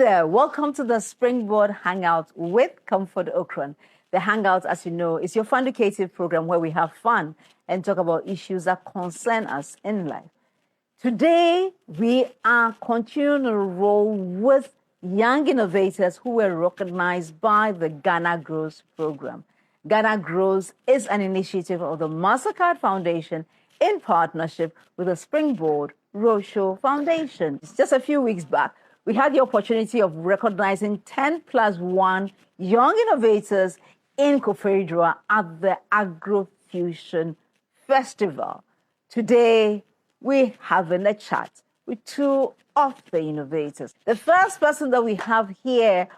there. Welcome to the Springboard Hangout with Comfort Okran. The Hangout, as you know, is your fun-educative program where we have fun and talk about issues that concern us in life. Today, we are continuing to roll with young innovators who were recognized by the Ghana Grows program. Ghana Grows is an initiative of the MasterCard Foundation in partnership with the Springboard Roadshow Foundation. Just a few weeks back, we had the opportunity of recognizing 10+1 young innovators in Koforidua at the Agrofusion Festival. Today, we have a chat with two of the innovators. The first person that we have here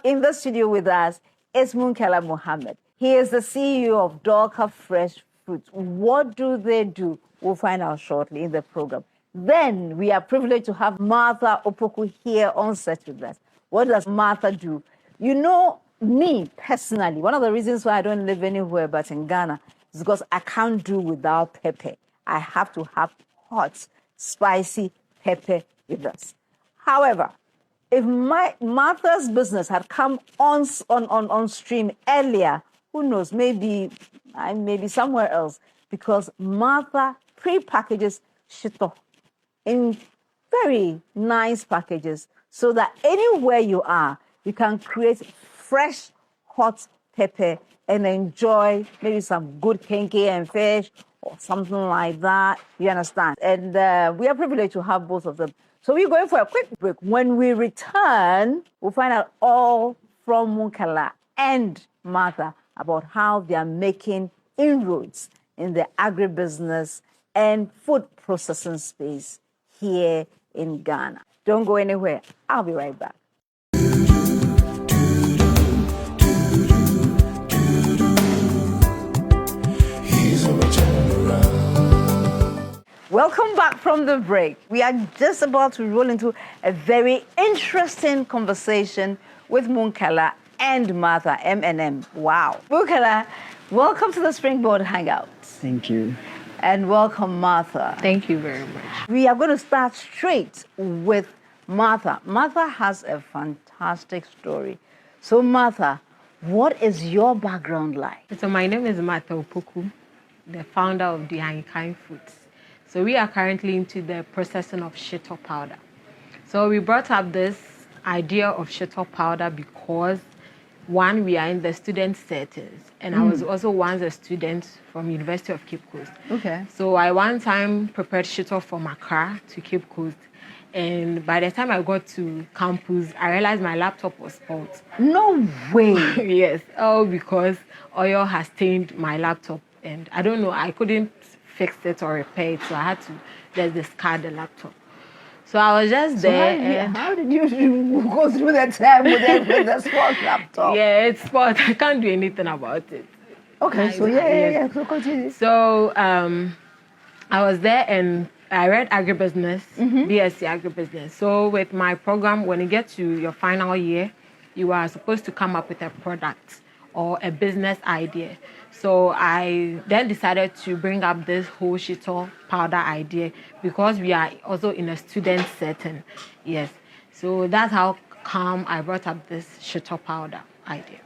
in the studio with us is Munkaila Mohammed. He is the CEO of Dolcafresh Foods. What do they do? We'll find out shortly in the program. Then we are privileged to have Martha Opoku here on set with us. What does Martha do? You know, me personally, one of the reasons why I don't live anywhere but in Ghana is because I can't do without pepper. I have to have hot, spicy pepper with us. However, if Martha's business had come on stream earlier, who knows, maybe I may be somewhere else, because Martha pre-packages shito in very nice packages so that anywhere you are, you can create fresh, hot pepper and enjoy maybe some good kenke and fish or something like that. You understand? And we are privileged to have both of them. So we're going for a quick break. When we return, we'll find out all from Munkaila and Martha about how they are making inroads in the agribusiness and food processing space here in Ghana. Don't go anywhere. I'll be right back. Welcome back from the break. We are just about to roll into a very interesting conversation with Munkaila and Martha, M&M. Wow. Munkaila, welcome to the Springboard Hangout. Thank you. And welcome, Martha. Thank you very much. We are going to start straight with Martha. Martha has a fantastic story. So, Martha, what is your background like? So my name is Martha Opoku, the founder of Deahenkan Foods. So we are currently into the processing of shito powder. So we brought up this idea of shito powder because, one, we are in the student settings, and I was also once a student from University of Cape Coast. Okay. So I one time prepared shito from Accra to Cape Coast, and by the time I got to campus, I realized my laptop was spoiled. No way. Yes, all because oil has stained my laptop, and I don't know, I couldn't fix it or repair it, so I had to just discard the laptop. So I was just there. How did you go through that time with the spoiled laptop? Yeah, it's spoiled. I can't do anything about it. Okay, so yeah. So continue. So I was there and I read agribusiness, BSc agribusiness. So with my program, when you get to your final year, you are supposed to come up with a product or a business idea. So I then decided to bring up this whole shito powder idea because we are also in a student setting. Yes. So that's how come I brought up this shito powder idea.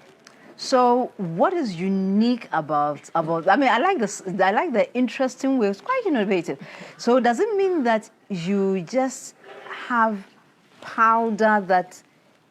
So what is unique about I mean, I like this. I like the interesting way. It's quite innovative. So does it mean that you just have powder that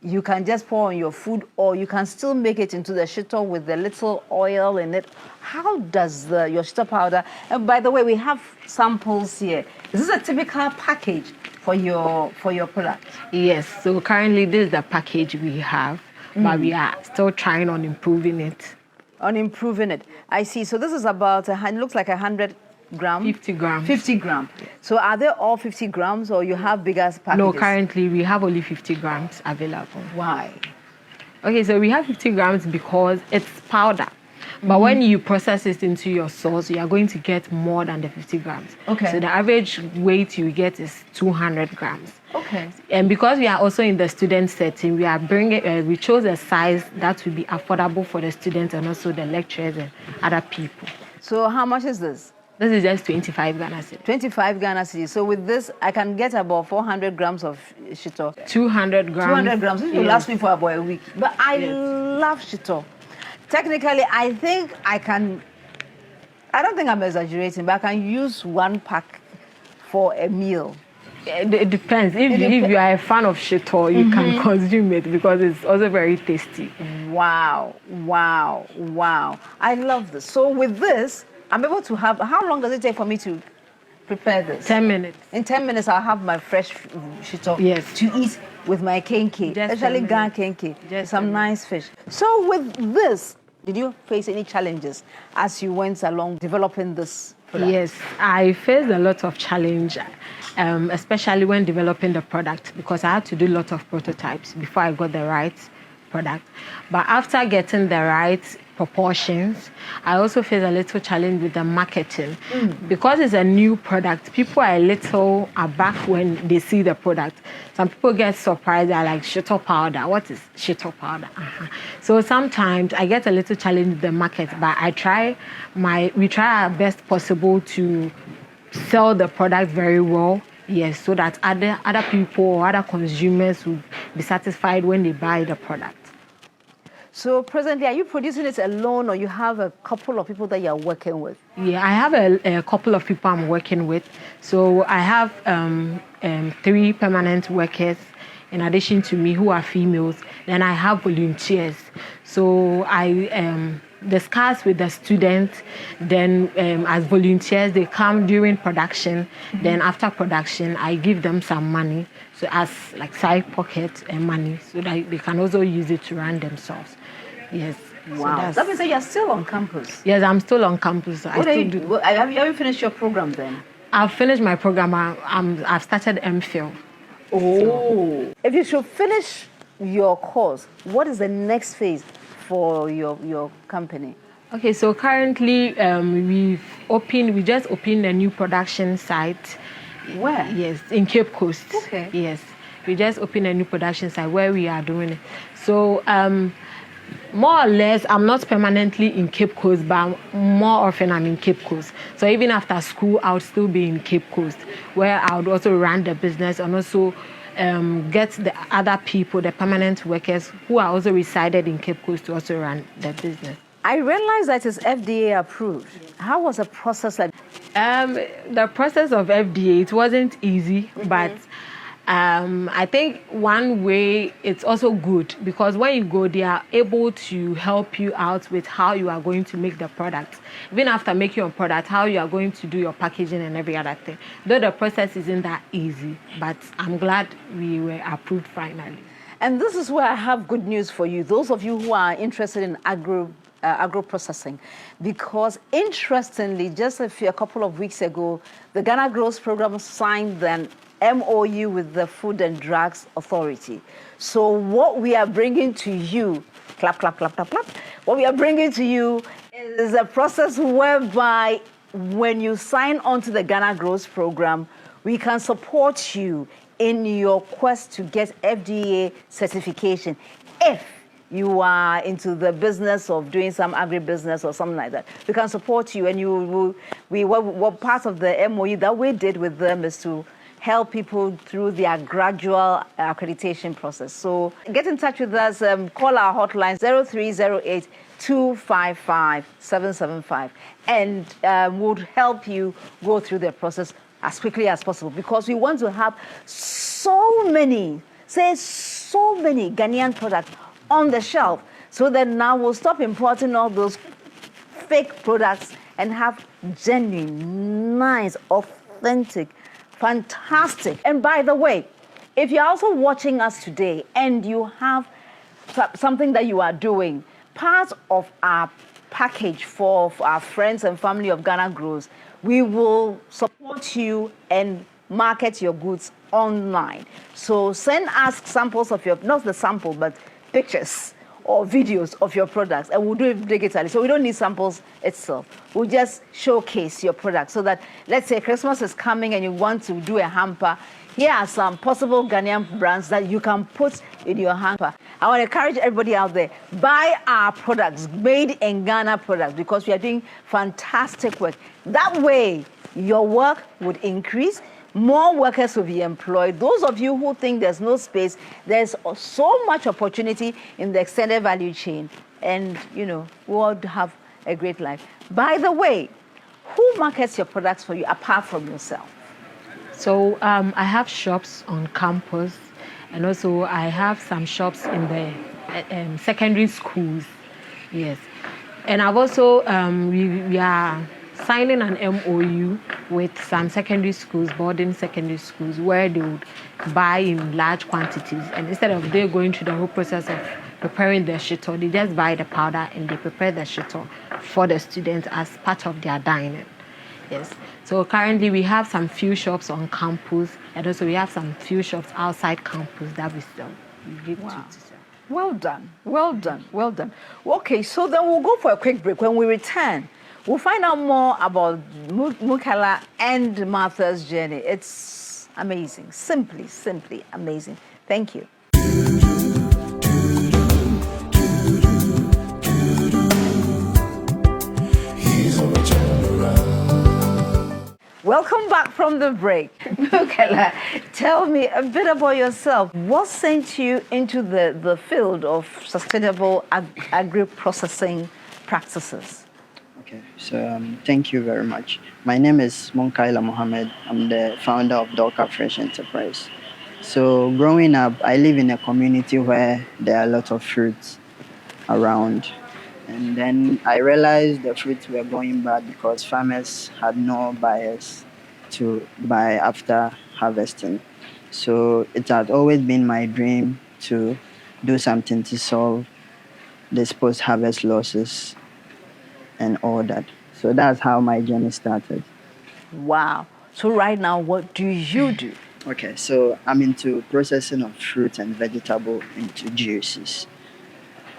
you can just pour on your food, or you can still make it into the shito with the little oil in it? How does your shito powder? And by the way, we have samples here. Is this a typical package for your product? Yes. So currently, this is the package we have, but we are still trying on improving it. On improving it, I see. So this is about it looks like 100 gram. 50 grams. 50 gram. Yes. So are they all 50 grams, or you have bigger packages? No, currently we have only 50 grams available. Why? Okay, so we have 50 grams because it's powder. But when you process it into your sauce, you are going to get more than the 50 grams. Okay. So the average weight you get is 200 grams. Okay. And because we are also in the student setting, we are we chose a size that will be affordable for the students and also the lecturers and other people. So how much is this? This is just 25 Ghana cedis. 25 Ghana cedis. So with this, I can get about 400 grams of shito. 200 grams. 200 grams. This will last me for about a week. But I love shito. Technically, I don't think I'm exaggerating, but I can use 1 pack for a meal. It depends. If you are a fan of shito, you can consume it because it's also very tasty. Wow. I love this. So with this, I'm able to have, how long does it take for me to prepare this? 10 minutes. In 10 minutes, I'll have my fresh shito to eat with my kenke, especially Ghana kenke, some nice fish. So with this, did you face any challenges as you went along developing this product? Yes, I faced a lot of challenge, especially when developing the product, because I had to do a lot of prototypes before I got the right product. But after getting the right proportions, I also faced a little challenge with the marketing. Because it's a new product, people are a little aback when they see the product. Some people get surprised. They're like, shito powder, what is shito powder? So sometimes I get a little challenge with the market, but we try our best possible to sell the product very well. Yes, so that other people or other consumers will be satisfied when they buy the product. So presently, are you producing it alone, or you have a couple of people that you're working with? Yeah, I have a couple of people I'm working with. So I have 3 permanent workers in addition to me who are females. Then I have volunteers. So I discuss with the students. Then as volunteers, they come during production. Then after production, I give them some money. So as like side pocket money, so that they can also use it to run themselves. Yes. Wow. So that means that you're still on campus. Yes, I'm still on campus. Have you finished your program then? I've finished my program. I've started MPhil. Oh. If you should finish your course, what is the next phase for your company? Okay, so currently we just opened a new production site. Where? Yes, in Cape Coast. Okay. Yes, we just opened a new production site where we are doing it. So more or less, I'm not permanently in Cape Coast, but more often I'm in Cape Coast. So even after school, I would still be in Cape Coast, where I would also run the business and also get the other people, the permanent workers who are also resided in Cape Coast to also run the business. I realize that it's FDA approved. How was the process like? The process of FDA, it wasn't easy, but I think one way it's also good because when you go, they are able to help you out with how you are going to make the product. Even after making your product, how you are going to do your packaging and every other thing. Though the process isn't that easy, but I'm glad we were approved finally. And this is where I have good news for you, those of you who are interested in agro-processing, because interestingly, just a couple of weeks ago, the Ghana Grows program signed an MOU with the Food and Drugs Authority. So what we are bringing to you, clap, clap, clap, clap, clap, what we are bringing to you is a process whereby when you sign on to the Ghana Grows program, we can support you in your quest to get FDA certification if you are into the business of doing some agribusiness or something like that. We can support you, and what part of the MOU that we did with them is to help people through their gradual accreditation process. So get in touch with us, call our hotline 0308 255 775, and we'll help you go through the process as quickly as possible, because we want to have so many Ghanaian products on the shelf, so that now we'll stop importing all those fake products and have genuine, nice, authentic, fantastic. And by the way, if you're also watching us today and you have something that you are doing, part of our package for our friends and family of Ghana Grows, we will support you and market your goods online. So send us samples of your, not the sample, but pictures or videos of your products, and we'll do it digitally. So we don't need samples itself. We'll just showcase your product so that, let's say Christmas is coming and you want to do a hamper, Here are some possible Ghanaian brands that you can put in your hamper. I want to encourage everybody out there, buy our products, made in Ghana products, because we are doing fantastic work. That way, your work would increase, more workers will be employed. Those of you who think there's no space, there's so much opportunity in the extended value chain, and we'll all have a great life. By the way, who markets your products for you apart from yourself? So I have shops on campus, and also I have some shops in the secondary schools. Yes, and I've also we are signing an MOU with some secondary schools, boarding secondary schools, where they would buy in large quantities, and instead of they going through the whole process of preparing the shito, they just buy the powder and they prepare the shito for the students as part of their dining. Yes. So currently we have some few shops on campus, and also we have some few shops outside campus that we sell. Wow. Well done, well done, well done. Okay, so then we'll go for a quick break. When we return, we'll find out more about Munkaila and Martha's journey. It's amazing, simply amazing. Thank you. Welcome back from the break. Munkaila, tell me a bit about yourself. What sent you into the field of sustainable agri-processing practices? Okay, so thank you very much. My name is Munkaila Mohammed. I'm the founder of Dolcafresh Enterprise. So growing up, I live in a community where there are a lot of fruits around. And then I realized the fruits were going bad because farmers had no buyers to buy after harvesting. So it had always been my dream to do something to solve these post-harvest losses and all that. So that's how my journey started. Wow. So right now, what do you do? Okay, so I'm into processing of fruit and vegetable into juices.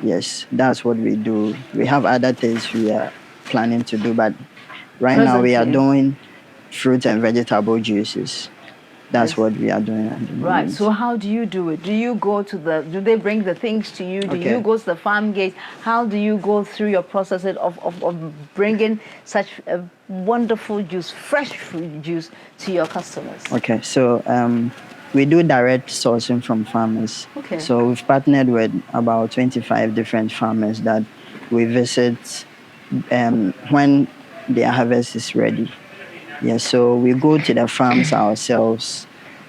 Yes, that's what we do. We have other things we are planning to do, but right now we are doing fruit and vegetable juices. That's what we are doing at the moment. Right. So how do you do it? Do you go to do they bring the things to you? Do you go to the farm gate? How do you go through your process of bringing such a wonderful juice, fresh fruit juice to your customers? Okay. So we do direct sourcing from farmers. Okay. So we've partnered with about 25 different farmers that we visit when their harvest is ready. Yeah, so we go to the farms ourselves.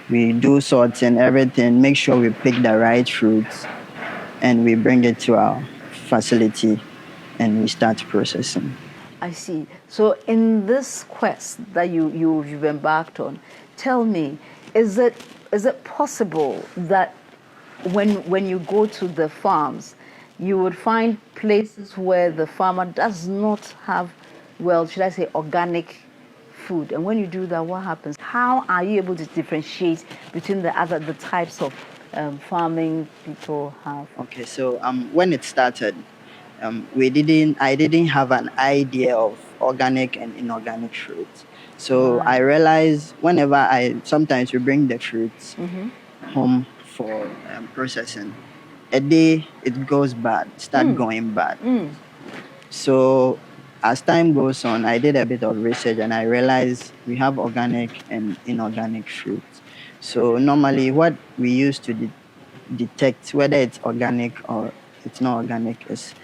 We do sorting, everything, make sure we pick the right fruits, and we bring it to our facility, and we start processing. I see. So in this quest that you've embarked on, tell me, is it possible that when you go to the farms, you would find places where the farmer does not have, well, should I say, organic food? And when you do that, what happens? How are you able to differentiate between the types of farming people have? Okay, so when it started, I didn't have an idea of organic and inorganic fruits. So I realized sometimes we bring the fruits home for processing. A day it goes bad, going bad. So as time goes on, I did a bit of research and I realized we have organic and inorganic fruits. So normally what we use to detect whether it's organic or it's not organic is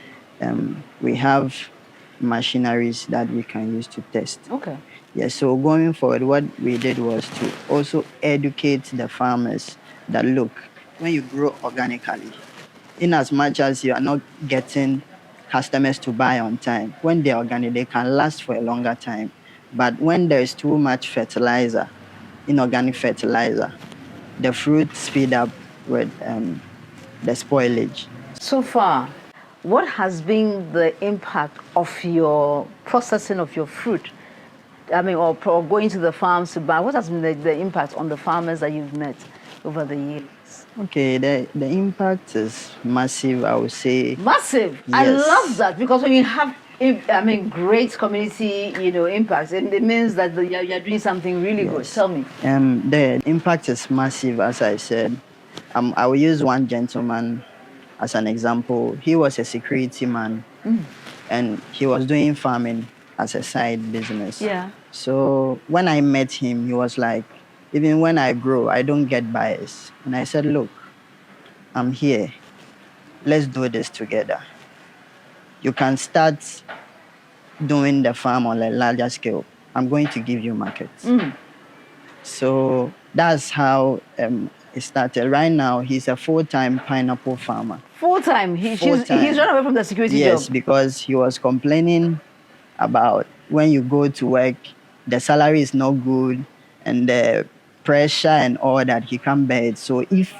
we have machineries that we can use to test. Okay. Yeah, so going forward, what we did was to also educate the farmers that, look, when you grow organically, in as much as you are not getting customers to buy on time, when they're organic, they can last for a longer time. But when there is too much fertilizer, inorganic fertilizer, the fruit speed up with the spoilage. So far, what has been the impact of your processing of your fruit? I mean, or going to the farms to buy. What has been the impact on the farmers that you've met over the years? Okay, the impact is massive, I would say. Massive. Yes. I love that, because when you have great community, impact. It means that you're doing something really good. Yes. Tell me. The impact is massive, as I said. I will use one gentleman as an example. He was a security man, and he was doing farming as a side business. Yeah. So when I met him, he was like, even when I grow, I don't get bias. And I said, look, I'm here. Let's do this together. You can start doing the farm on a larger scale. I'm going to give you markets. So that's how it started. Right now, he's a full-time pineapple farmer. Full-time? He's run away from the security job? Yes, because he was complaining about when you go to work, the salary is not good, and the pressure and all that, he can't bear it. So if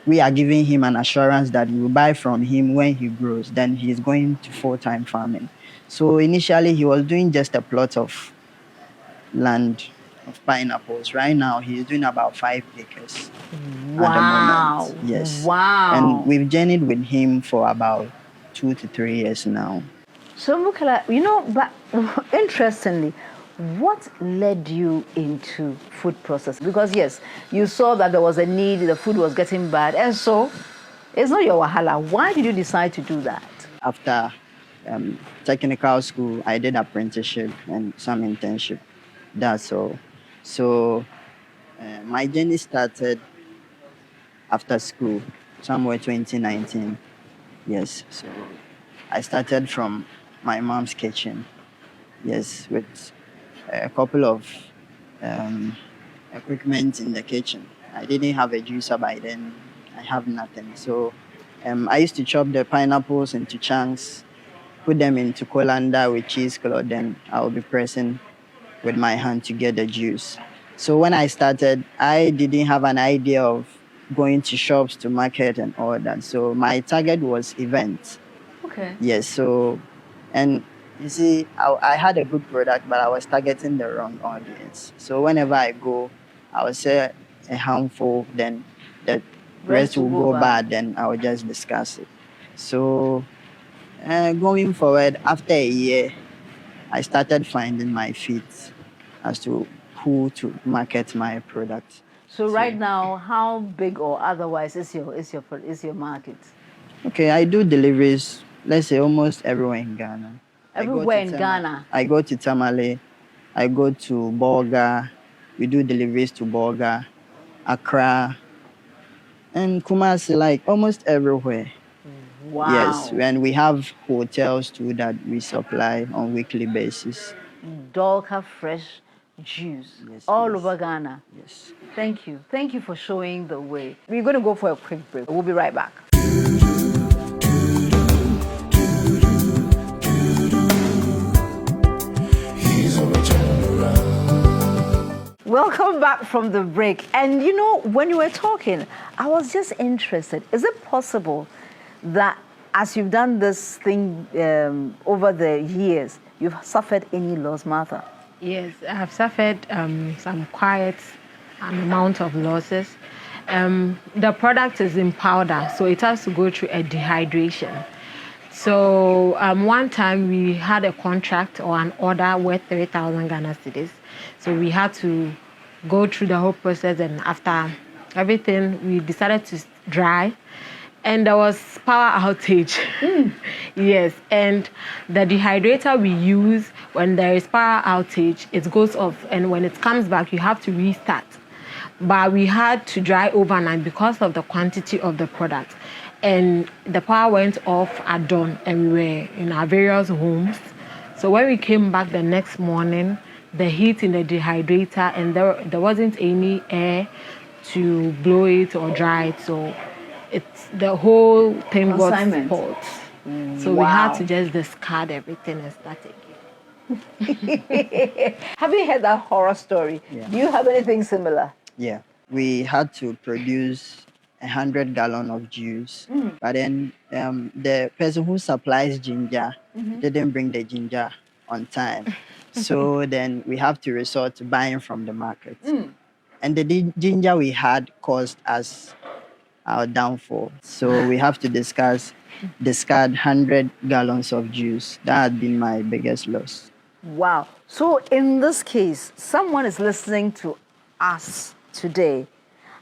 we are giving him an assurance that we will buy from him when he grows, then he's going to full-time farming. So initially, he was doing just a plot of land of pineapples. Right now, he's doing about 5 acres. Wow. At the moment. Yes. Wow. And we've journeyed with him for about 2 to 3 years now. So Munkaila, but interestingly, what led you into food processing? Because yes, you saw that there was a need, the food was getting bad, and so it's not your wahala. Why did you decide to do that? After technical school, I did apprenticeship and some internship. That's all. So my journey started after school, somewhere 2019. Yes, so I started from my mom's kitchen. Yes, with a couple of equipment in the kitchen. I didn't have a juicer by then. I have nothing. So I used to chop the pineapples into chunks, put them into colander with cheese cloth, then I'll be pressing with my hand to get the juice. So when I started, I didn't have an idea of going to shops to market and all that. So my target was events. Okay. Yes, so, and you see, I had a good product, but I was targeting the wrong audience. So whenever I go, I would say a handful, then the rest will go bad, then I will just discuss it. So going forward, after a year, I started finding my feet as to who to market my product. So right now, how big or otherwise is your market? Okay, I do deliveries, let's say almost everywhere in Ghana. Everywhere in Ghana? I go to Tamale, I go to Bolga, we do deliveries to Bolga, Accra, and Kumasi, like almost everywhere. Wow. Yes, and we have hotels too that we supply on weekly basis. Dolcafresh juice, Yes, all yes. over Ghana. Yes. Thank you. Thank you for showing the way. We're going to go for a quick break. We'll be right back. Welcome back from the break. And when you were talking, I was just interested. Is it possible that as you've done this thing over the years, you've suffered any loss, Martha? Yes, I have suffered some quiet amount of losses. The product is in powder, so it has to go through a dehydration. So one time we had a contract or an order worth 3,000 Ghana cedis. So we had to go through the whole process, and after everything, we decided to dry. And there was power outage. Yes, and the dehydrator we use, when there is power outage, it goes off. And when it comes back, you have to restart. But we had to dry overnight because of the quantity of the product. And the power went off at dawn, and we were in our various homes. So when we came back the next morning, the heat in the dehydrator, and there wasn't any air to blow it or dry it. So the whole thing got spoiled. So we had to just discard everything and start again. Have you heard that horror story? Yeah. Do you have anything similar? Yeah, we had to produce 100 gallons of juice, but then the person who supplies ginger didn't bring the ginger on time. So then we have to resort to buying from the market. And the ginger we had caused us our downfall. So we have to discuss discard 100 gallons of juice. That had been my biggest loss. Wow. So in this case, someone is listening to us today.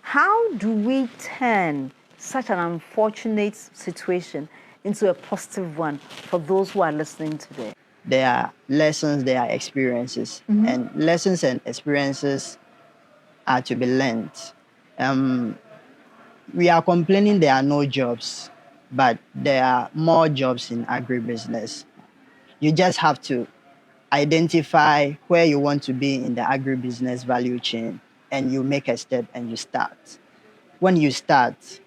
How do we turn such an unfortunate situation into a positive one for those who are listening today? There are lessons, there are experiences, and lessons and experiences are to be learned. We are complaining there are no jobs, but there are more jobs in agribusiness. You just have to identify where you want to be in the agribusiness value chain, and you make a step and you start. When you start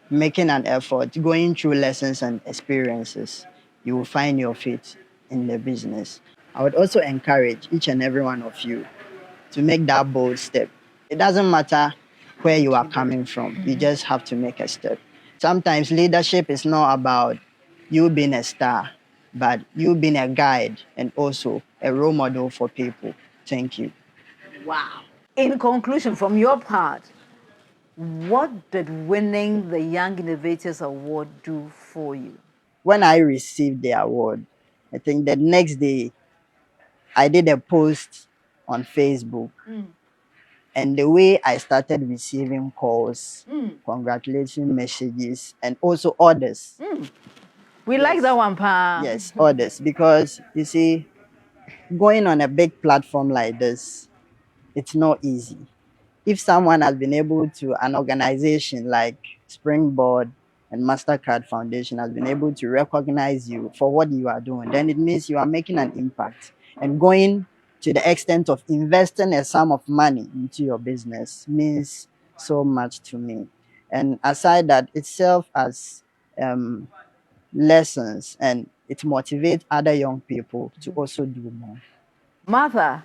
making an effort, going through lessons and experiences, you will find your feet in the business. I would also encourage each and every one of you to make that bold step. It doesn't matter where you are coming from, you just have to make a step. Sometimes leadership is not about you being a star, but you being a guide and also a role model for people. Thank you. Wow. In conclusion, from your part, what did winning the Young Innovators Award do for you? When I received the award, I think the next day I did a post on Facebook. And the way I started receiving calls, congratulation messages, and also orders. We like that one, Pa. Yes, orders. Because you see, going on a big platform like this, it's not easy. If someone has been able to, an organization like Springboard and MasterCard Foundation has been able to recognize you for what you are doing, then it means you are making an impact. And going to the extent of investing a sum of money into your business means so much to me. And aside that, it serves as lessons, and it motivates other young people to also do more. Martha,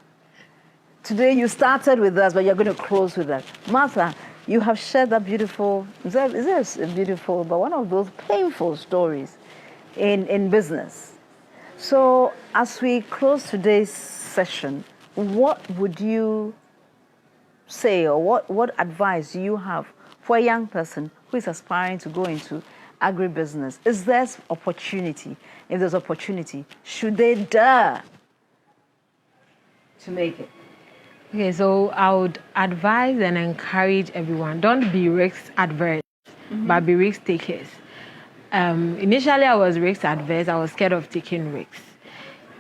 today you started with us, but you're going to close with us. Martha, you have shared that beautiful, is that a beautiful, but one of those painful stories in business. So as we close today's session, what would you say, or what advice do you have for a young person who is aspiring to go into agribusiness? Is there opportunity? If there's opportunity, should they dare to make it? Okay, so I would advise and encourage everyone, don't be risk adverse, but be risk takers. Initially, I was risk adverse. I was scared of taking risks.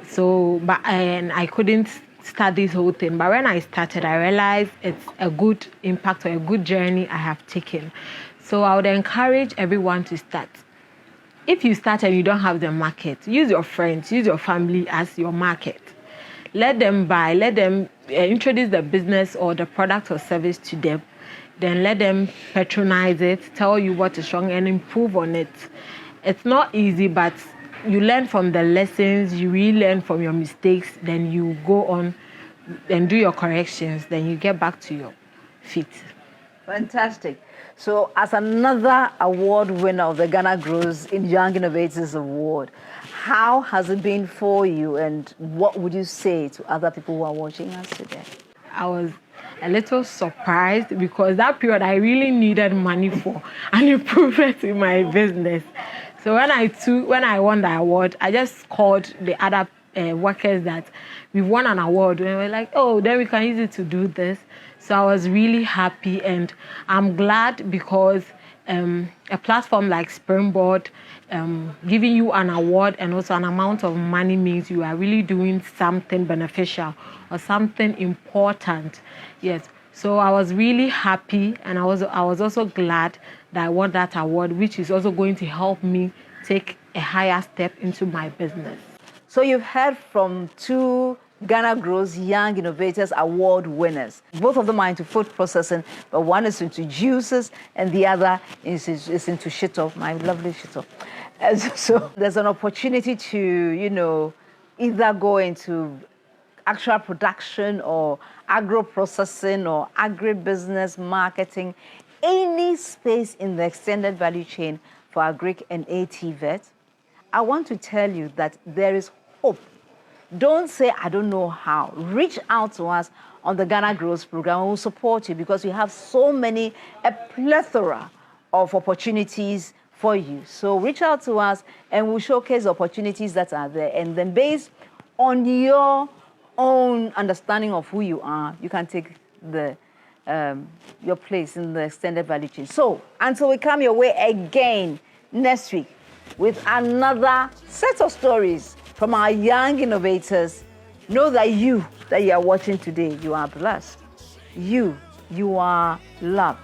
So, and I couldn't start this whole thing. But when I started, I realized it's a good impact or a good journey I have taken. So I would encourage everyone to start. If you start and you don't have the market, use your friends, use your family as your market. Let them buy, let them introduce the business or the product or service to them. Then let them patronize it, tell you what is wrong, and improve on it. It's not easy, but you learn from the lessons, you really learn from your mistakes, then you go on and do your corrections, then you get back to your feet. Fantastic. So as another award winner of the Ghana Grows Young Innovators Award, how has it been for you, and what would you say to other people who are watching us today? I was a little surprised because that period I really needed money for an improvement in my business. So when I won the award, I just called the other workers that we won an award, and we were like, oh, then we can use it to do this. So I was really happy, and I'm glad because a platform like Springboard giving you an award and also an amount of money means you are really doing something beneficial or something important. Yes. So I was really happy, and I was also glad that I won that award, which is also going to help me take a higher step into my business. So you've heard from two Ghana Grows Young Innovators Award winners. Both of them are into food processing, but one is into juices and the other is into shito, my lovely shito. And so there's an opportunity to, either go into actual production or agro-processing or agribusiness marketing, any space in the extended value chain for Agric and ATVET. I want to tell you that there is hope. Don't say, I don't know how. Reach out to us on the Ghana Grows program. We'll support you because we have a plethora of opportunities for you. So reach out to us and we'll showcase opportunities that are there. And then based on your own understanding of who you are, you can take your place in the extended value chain. So until we come your way again next week with another set of stories from our young innovators, know that you are watching today, you are blessed. You are loved.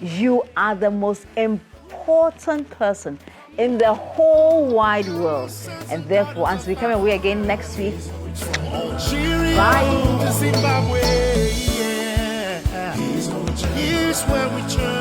You are the most important person in the whole wide world. And therefore, until we come away again next week, bye. Zimbabwe, yeah. Here's where we turn.